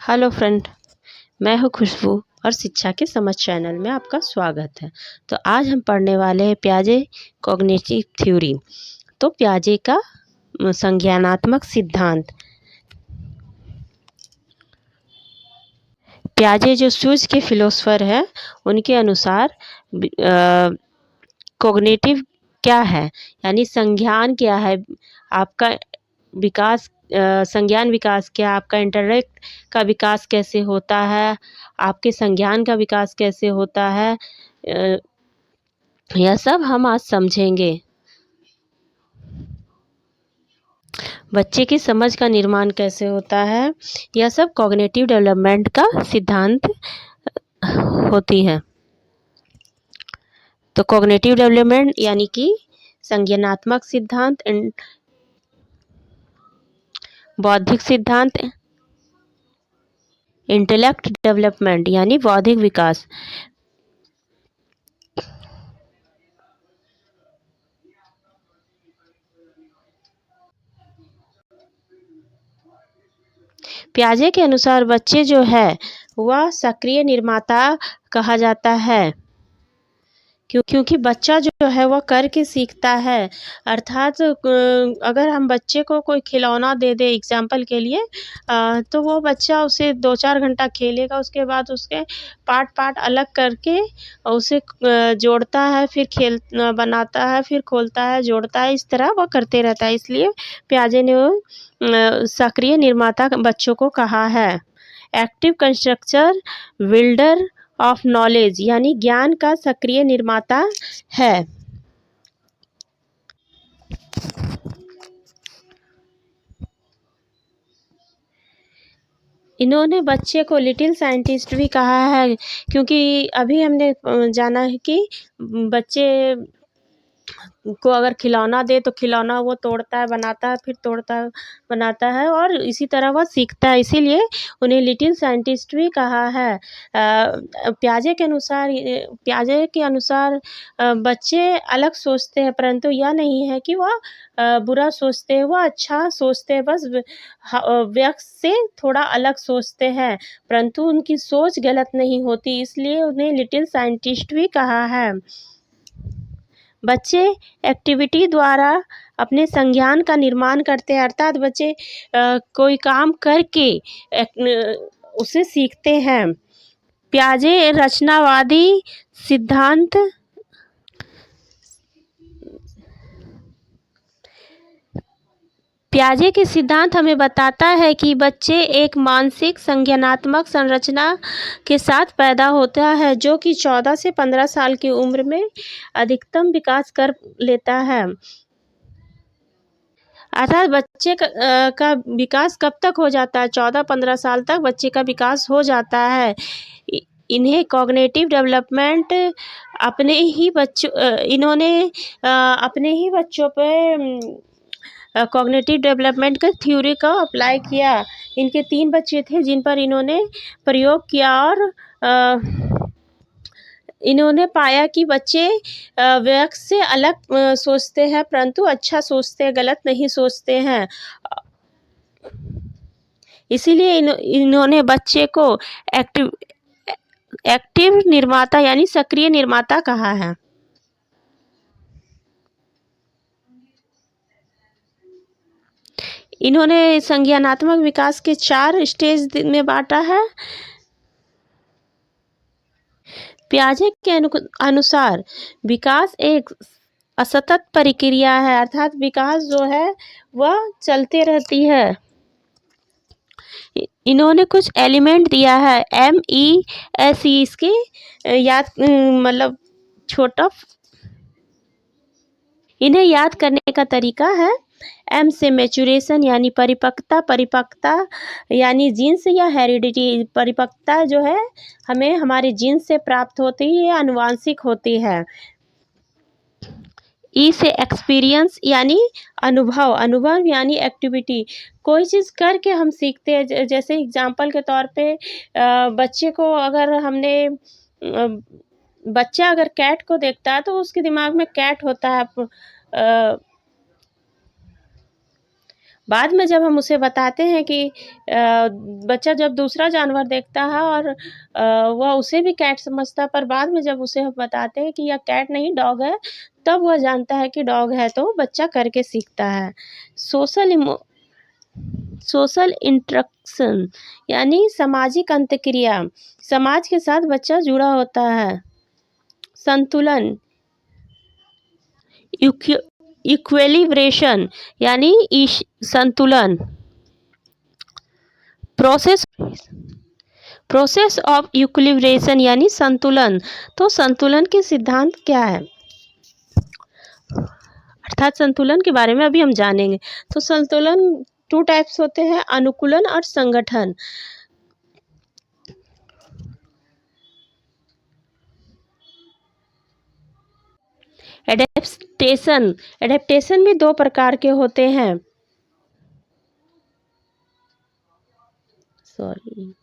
Hello friend. मैं हूँ खुशबू और शिक्षा के समझ चैनल में आपका स्वागत है। तो आज हम पढ़ने वाले हैं पियाजे कॉग्निटिव थ्योरी। तो पियाजे का संज्ञानात्मक सिद्धांत। पियाजे जो स्विस के फिलोसोफर हैं, उनके अनुसार कॉग्निटिव क्या है, यानी संज्ञान क्या है, आपका विकास, संज्ञान विकास क्या, आपका इंटेलेक्ट का विकास कैसे होता है, आपके संज्ञान का विकास कैसे होता है, यह सब हम आज समझेंगे। बच्चे की समझ का निर्माण कैसे होता है, यह सब कॉग्निटिव डेवलपमेंट का सिद्धांत होती है। तो कॉग्निटिव डेवलपमेंट यानी कि संज्ञानात्मक सिद्धांत, बौद्धिक सिद्धांत, इंटेलेक्ट डेवलपमेंट यानी बौद्धिक विकास। पियाजे के अनुसार बच्चे जो है वह सक्रिय निर्माता कहा जाता है, क्योंकि बच्चा जो है वह करके सीखता है। अर्थात अगर हम बच्चे को कोई खिलौना दे दे एग्जाम्पल के लिए, तो वो बच्चा उसे 2-4 घंटा खेलेगा, उसके बाद उसके पार्ट पार्ट अलग करके उसे जोड़ता है, फिर बनाता है, फिर खोलता है, जोड़ता है, इस तरह वह करते रहता है। इसलिए पियाजे ने सक्रिय निर्माता बच्चों को कहा है। Active constructor builder of knowledge यानी ज्ञान का सक्रिय निर्माता है। इन्होंने बच्चे को लिटिल साइंटिस्ट भी कहा है, क्योंकि अभी हमने जाना है कि बच्चे को अगर खिलौना दे तो खिलौना वो तोड़ता है, बनाता है, फिर तोड़ता है, बनाता है, और इसी तरह वह सीखता है। इसीलिए उन्हें लिटिल साइंटिस्ट भी कहा है। पियाजे के अनुसार बच्चे अलग सोचते हैं, परंतु यह नहीं है कि वह बुरा सोचते हैं, वह अच्छा सोचते हैं, बस व्यक्ति से थोड़ा अलग सोचते हैं, परंतु उनकी सोच गलत नहीं होती, इसलिए उन्हें लिटिल साइंटिस्ट भी कहा है। बच्चे एक्टिविटी द्वारा अपने संज्ञान का निर्माण करते हैं, अर्थात बच्चे कोई काम करके उसे सीखते हैं। पियाजे रचनावादी सिद्धांत। पियाजे के सिद्धांत हमें बताता है कि बच्चे एक मानसिक संज्ञानात्मक संरचना के साथ पैदा होता है, जो कि 14 से 15 साल की उम्र में अधिकतम विकास कर लेता है। अर्थात बच्चे का विकास कब तक हो जाता है? 14-15 साल तक बच्चे का विकास हो जाता है। इन्हें कॉग्निटिव डेवलपमेंट इन्होंने अपने ही बच्चों पे कॉग्निटिव डेवलपमेंट का थ्योरी का अप्लाई किया। इनके 3 बच्चे थे जिन पर इन्होंने प्रयोग किया, और इन्होंने पाया कि बच्चे व्यक्ति से अलग सोचते हैं, परंतु अच्छा सोचते हैं, गलत नहीं सोचते हैं। इसीलिए इन्होंने बच्चे को एक्टिव निर्माता यानी सक्रिय निर्माता कहा है। इन्होंने संज्ञानात्मक विकास के 4 स्टेज में बांटा है। पियाजे के अनुसार विकास एक असतत प्रक्रिया है, अर्थात विकास जो है वह चलते रहती है। इन्होंने कुछ एलिमेंट दिया है, MESE, इसके याद मतलब छोटा, इन्हें याद करने का तरीका है। M से मैच्योरेशन यानी परिपक्वता, परिपक्वता यानी जीन्स या हेरिडिटी, परिपक्वता जो है हमें हमारे जीन्स से प्राप्त होती है, आनुवांशिक होती है। E से एक्सपीरियंस यानी अनुभव, अनुभव यानी एक्टिविटी, कोई चीज़ करके हम सीखते हैं। जैसे एग्जाम्पल के तौर पे बच्चे को अगर हमने बच्चा अगर कैट को देखता है तो उसके दिमाग में कैट होता है, बाद में जब हम उसे बताते हैं कि बच्चा जब दूसरा जानवर देखता है और वह उसे भी कैट समझता है, पर बाद में जब उसे हम बताते हैं कि यह कैट नहीं डॉग है, तब वह जानता है कि डॉग है, तो बच्चा करके सीखता है। सोशल इंटरेक्शन यानी सामाजिक अंतक्रिया, समाज के साथ बच्चा जुड़ा होता है। संतुलन इक्विलिब्रेशन यानी संतुलन। प्रोसेस ऑफ इक्विलिब्रेशन यानी संतुलन। तो संतुलन के सिद्धांत क्या है, अर्थात संतुलन के बारे में अभी हम जानेंगे। तो संतुलन 2 टाइप्स होते हैं, अनुकूलन और संगठन। एडेप्टेशन भी 2 प्रकार के होते हैं। सॉरी,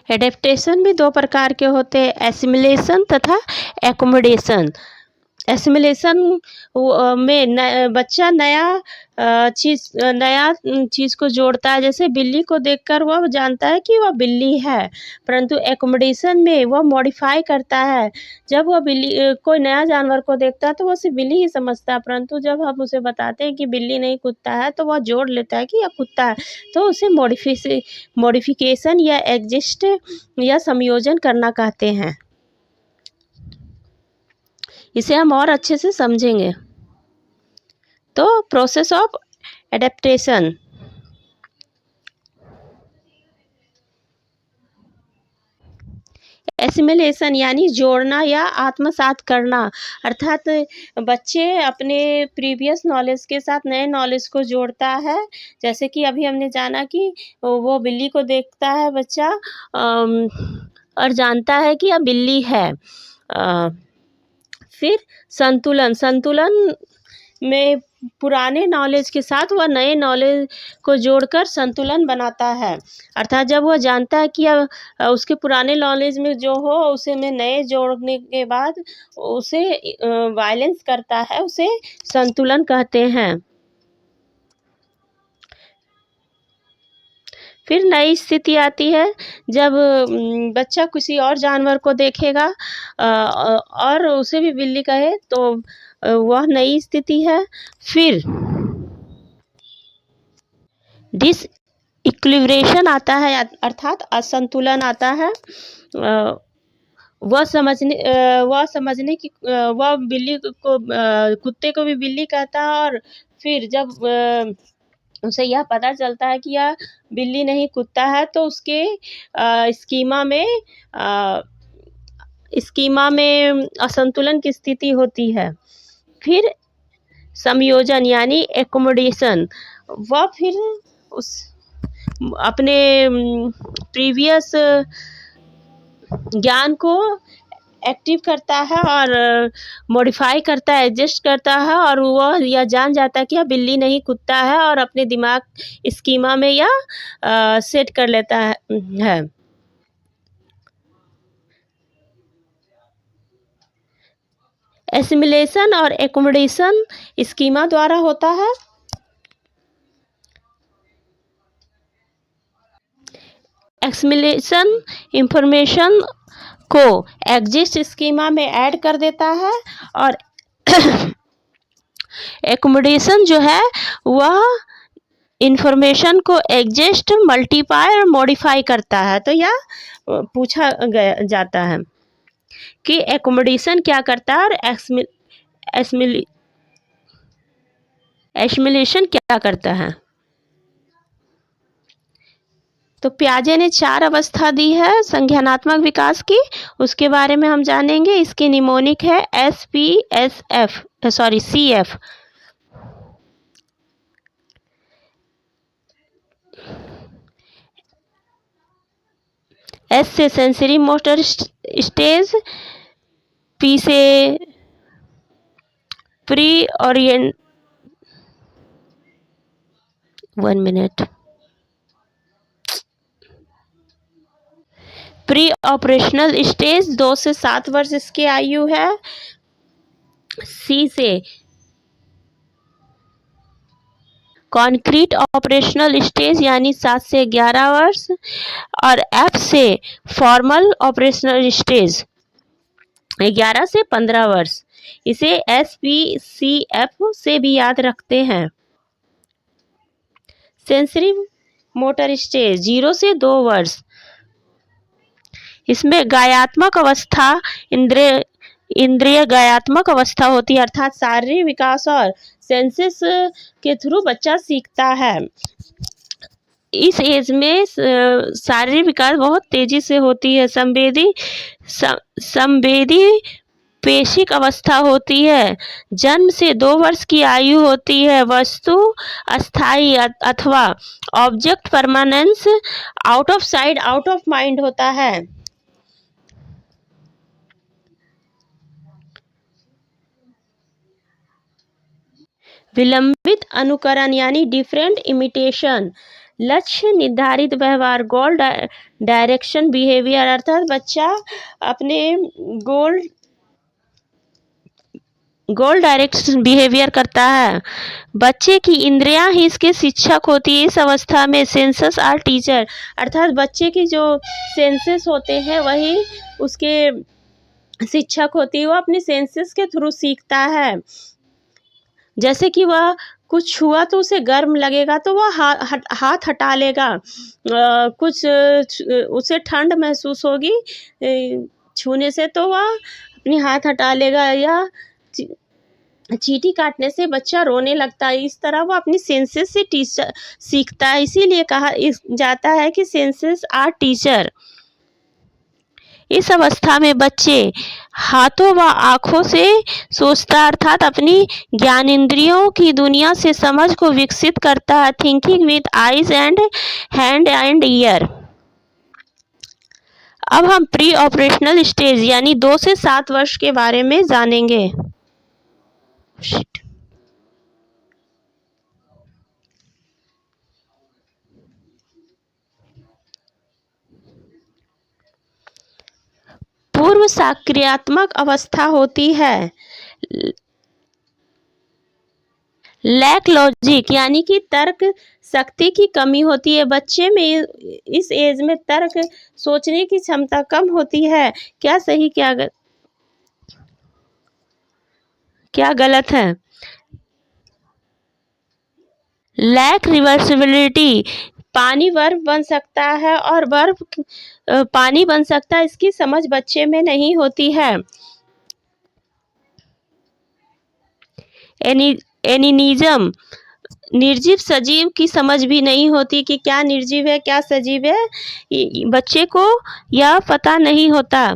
एडेप्टेशन भी 2 प्रकार के होते हैं, एसिमिलेशन तथा एकोमोडेशन। एसिमिलेशन में बच्चा नया चीज़ को जोड़ता है, जैसे बिल्ली को देखकर वह जानता है कि वह बिल्ली है, परंतु एकोमोडेशन में वह मॉडिफाई करता है। जब वह कोई नया जानवर को देखता है तो वह सिर्फ बिल्ली ही समझता है, परंतु जब हम उसे बताते हैं कि बिल्ली नहीं कुत्ता है, तो वह जोड़ लेता है कि यह कुत्ता है, तो उसे मॉडिफिकेशन या एडजस्ट या संयोजन करना कहते हैं। इसे हम और अच्छे से समझेंगे। तो प्रोसेस ऑफ एडेप्टेशन, एसिमिलेशन यानी जोड़ना या आत्मसात करना, अर्थात बच्चे अपने प्रीवियस नॉलेज के साथ नए नॉलेज को जोड़ता है। जैसे कि अभी हमने जाना कि वो बिल्ली को देखता है बच्चा और जानता है कि यह बिल्ली है। फिर संतुलन में पुराने नॉलेज के साथ वह नए नॉलेज को जोड़कर संतुलन बनाता है, अर्थात जब वह जानता है कि उसके पुराने नॉलेज में जो हो उसे में नए जोड़ने के बाद उसे बैलेंस करता है, उसे संतुलन कहते हैं। फिर नई स्थिति आती है जब बच्चा किसी और जानवर को देखेगा और उसे भी बिल्ली कहे, तो वह नई स्थिति है। फिर डिस इक्विलिब्रेशन आता है, अर्थात असंतुलन आता है। वह समझने की वह बिल्ली को कुत्ते को भी बिल्ली कहता है, और फिर जब उसे यह पता चलता है कि यह बिल्ली नहीं कुत्ता है, तो उसके स्कीमा में असंतुलन की स्थिति होती है। फिर संयोजन यानी एकोमोडेशन, वह फिर उस अपने प्रीवियस ज्ञान को एक्टिव करता है और मॉडिफाई करता है, एडजस्ट करता है, और वह यह जान जाता है कि यह बिल्ली नहीं कुत्ता है, और अपने दिमाग स्कीमा में यह सेट कर लेता है। एसिमिलेशन और एकोमोडेशन स्कीमा द्वारा होता है। एसिमिलेशन इंफॉर्मेशन को एग्जिस्ट स्कीमा में ऐड कर देता है, और एकोमोडेशन जो है वह इंफॉर्मेशन को एग्जिस्ट, मल्टीप्लाई और मॉडिफाई करता है। तो यह पूछा जाता है कि एकोमोडेशन क्या करता है और एसिमिलेशन क्या करता है। तो पियाजे ने 4 अवस्था दी है संज्ञानात्मक विकास की, उसके बारे में हम जानेंगे। इसके निमोनिक है CF। S से सेंसरी मोटर स्टेज, P से pre 1 minute. Pre operational stage 2 से 7 वर्ष इसकी आयु है। सी से कॉन्क्रीट ऑपरेशनल स्टेज यानी 7 से 11 वर्ष, और एफ से फॉर्मल ऑपरेशनल स्टेज 11 से 15 वर्ष। इसे SPCF से भी याद रखते हैं। सेंसरी मोटर स्टेज 0 से 2 वर्ष। इसमें गायात्मक अवस्था इंद्रिय गायात्मक अवस्था होती है, अर्थात शारीरिक विकास और सेंसेस के थ्रू बच्चा सीखता है। इस एज में शारीरिक विकास बहुत तेजी से होती है। संवेदी पेशिक अवस्था होती है। जन्म से 2 वर्ष की आयु होती है। वस्तु अस्थाई अथवा object permanence out of sight out of mind होता है। विलंबित अनुकरण यानी डिफरेंट इमिटेशन। लक्ष्य निर्धारित व्यवहार गोल डायरेक्शन बिहेवियर, अर्थात बच्चा अपने गोल डायरेक्ट बिहेवियर करता है। बच्चे की इंद्रियां ही इसके शिक्षक होती है। इस अवस्था में सेंसेस आर टीचर, अर्थात बच्चे की जो सेंसेस होते हैं वही उसके शिक्षक होती है। वो अपनी सेंसेस के थ्रू सीखता है। जैसे कि वह कुछ छुआ तो उसे गर्म लगेगा तो वह हाथ हटा लेगा। कुछ उसे ठंड महसूस होगी छूने से तो वह अपनी हाथ हटा लेगा। या चींटी काटने से बच्चा रोने लगता है। इस तरह वो अपनी सेंसेस से टीचर सीखता है। इसीलिए कहा जाता है कि सेंसेस आर टीचर। इस अवस्था में बच्चे हाथों व आँखों से सोचता, अर्थात अपनी ज्ञानेंद्रियों की दुनिया से समझ को विकसित करता है। Thinking with eyes and hand and year. अब हम प्री ऑपरेशनल स्टेज यानी 2 से 7 वर्ष के बारे में जानेंगे। पूर्व सक्रियात्मक अवस्था होती है। लैक लॉजिक यानी कि तर्क शक्ति की कमी होती है। बच्चे में इस एज में तर्क सोचने की क्षमता कम होती है। क्या सही क्या गलत है। लैक रिवर्सिबिलिटी, पानी बर्फ बन सकता है और बर्फ पानी बन सकता है, इसकी समझ बच्चे में नहीं होती है। एनिनिज्म, निर्जीव सजीव की समझ भी नहीं होती कि क्या निर्जीव है क्या सजीव है, बच्चे को यह पता नहीं होता।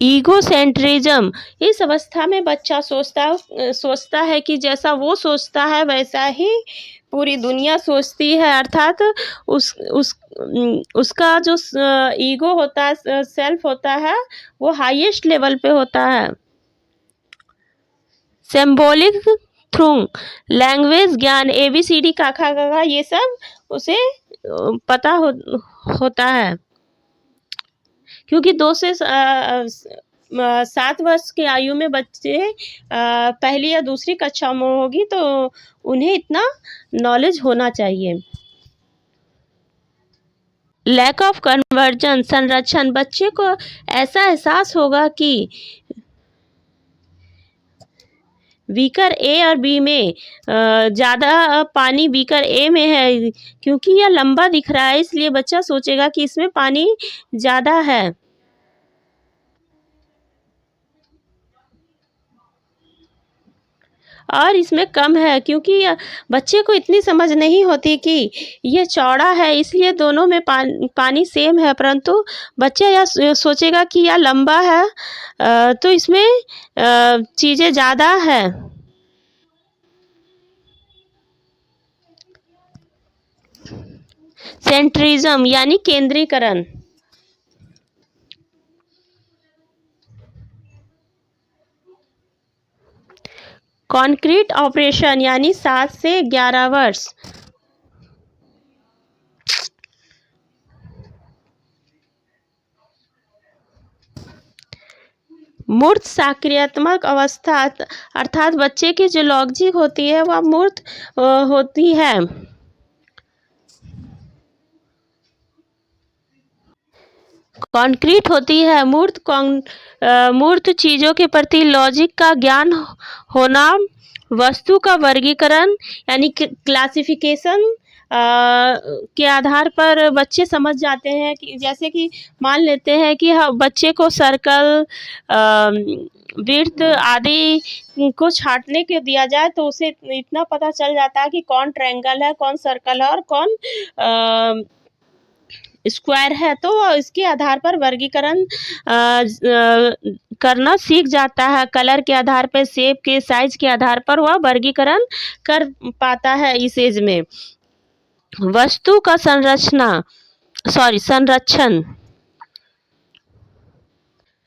ईगोसेंट्रिज्म, इस अवस्था में बच्चा सोचता है कि जैसा वो सोचता है वैसा ही पूरी दुनिया सोचती है, अर्थात उसका जो ईगो होता है, सेल्फ होता है, वो हाईएस्ट लेवल पे होता है। सिंबॉलिक थ्रू लैंग्वेज ज्ञान, ABCD का खा गा ये सब उसे पता होता है। क्योंकि 2 से 7 वर्ष की आयु में बच्चे पहली या दूसरी कक्षा में होगी तो उन्हें इतना नॉलेज होना चाहिए। लैक ऑफ कन्वर्जन संरक्षण, बच्चे को ऐसा एहसास होगा कि बीकर ए और बी में ज़्यादा पानी बीकर ए में है, क्योंकि यह लंबा दिख रहा है इसलिए बच्चा सोचेगा कि इसमें पानी ज़्यादा है। और इसमें कम है, क्योंकि बच्चे को इतनी समझ नहीं होती कि ये चौड़ा है इसलिए दोनों में पानी सेम है, परंतु बच्चा यह सोचेगा कि यह लंबा है तो इसमें चीज़ें ज़्यादा है। सेंट्रिज्म यानी केंद्रीकरण। कॉन्क्रीट ऑपरेशन यानी 7 से 11 वर्ष। मूर्त सक्रियात्मक अवस्था अर्थात बच्चे की जो लॉजिक होती है वह मूर्त होती है। कॉन्क्रीट होती है। मूर्त चीज़ों के प्रति लॉजिक का ज्ञान होना, वस्तु का वर्गीकरण यानी क्लासिफिकेशन के आधार पर बच्चे समझ जाते हैं कि जैसे कि मान लेते हैं कि बच्चे को सर्कल, वृत्त आदि को छांटने के दिया जाए तो उसे इतना पता चल जाता है कि कौन ट्रायंगल है, कौन सर्कल है और कौन स्क्वायर है। तो इसके आधार पर वर्गीकरण करना सीख जाता है। कलर के आधार पर, शेप के, साइज के आधार पर वह वर्गीकरण कर पाता है इस एज में। वस्तु का संरक्षण,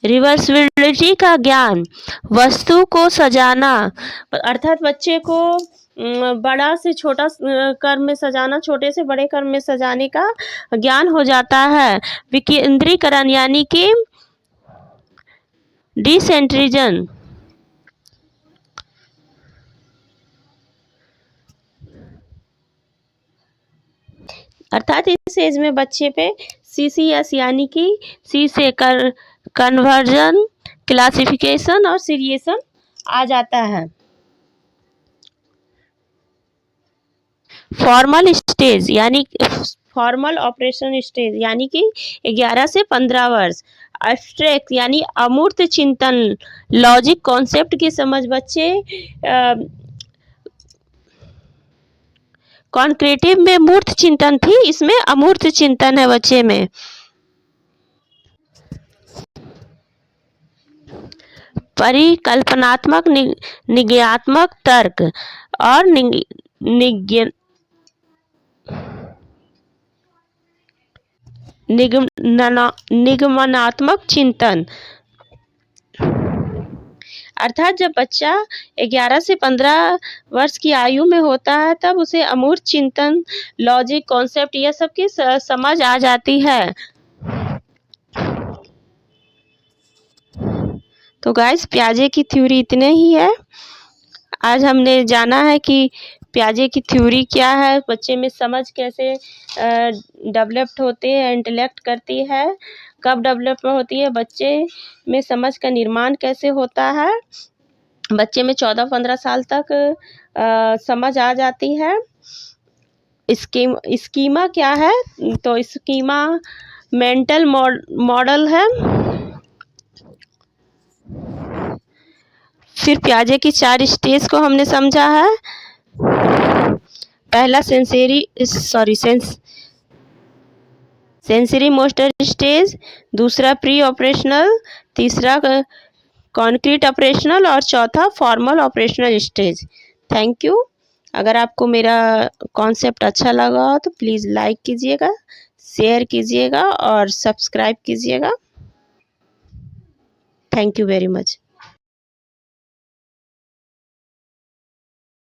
रिवर्सिबिलिटी का ज्ञान, वस्तु को सजाना अर्थात बच्चे को बड़ा से छोटा क्रम में सजाना, छोटे से बड़े क्रम में सजाने का ज्ञान हो जाता है। विकेंद्रीकरण यानी कि डिसेंट्रिजन, अर्थात इस एज में बच्चे पे CCS यानी कि सी से कन्वर्जन, क्लासिफिकेशन और सीरिएशन आ जाता है। फॉर्मल स्टेज यानी फॉर्मल ऑपरेशन स्टेज यानी कि 11 से 15 वर्ष। एब्स्ट्रैक्ट यानी अमूर्त चिंतन, लॉजिक कॉन्सेप्ट की समझ बच्चे कॉन्क्रेटिव में मूर्त चिंतन थी, इसमें अमूर्त चिंतन है बच्चे में। परिकल्पनात्मक, निगमनात्मक तर्क और निगमनात्मक चिंतन, अर्थात जब बच्चा 11 से 15 वर्ष की आयु में होता है तब उसे अमूर्त चिंतन, लॉजिक, कॉन्सेप्ट यह सब की समझ आ जाती है। तो गाइस, पियाजे की थ्योरी इतने ही है। आज हमने जाना है कि पियाजे की थ्योरी क्या है, बच्चे में समझ कैसे डेवलप्ड होते हैं, इंटेलेक्ट करती है, कब डेवलप होती है, बच्चे में समझ का निर्माण कैसे होता है। बच्चे में 14-15 साल तक समझ आ जाती है। स्कीमा क्या है, तो स्कीमा मेंटल मॉडल है। फिर पियाजे की 4 स्टेज को हमने समझा है। पहला सेंसरी मोटर स्टेज, दूसरा प्री ऑपरेशनल, तीसरा कॉन्क्रीट ऑपरेशनल और चौथा formal operational stage. Thank you. अगर आपको मेरा कॉन्सेप्ट अच्छा लगा हो तो प्लीज़ लाइक कीजिएगा, शेयर कीजिएगा और सब्सक्राइब कीजिएगा। Thank you very much.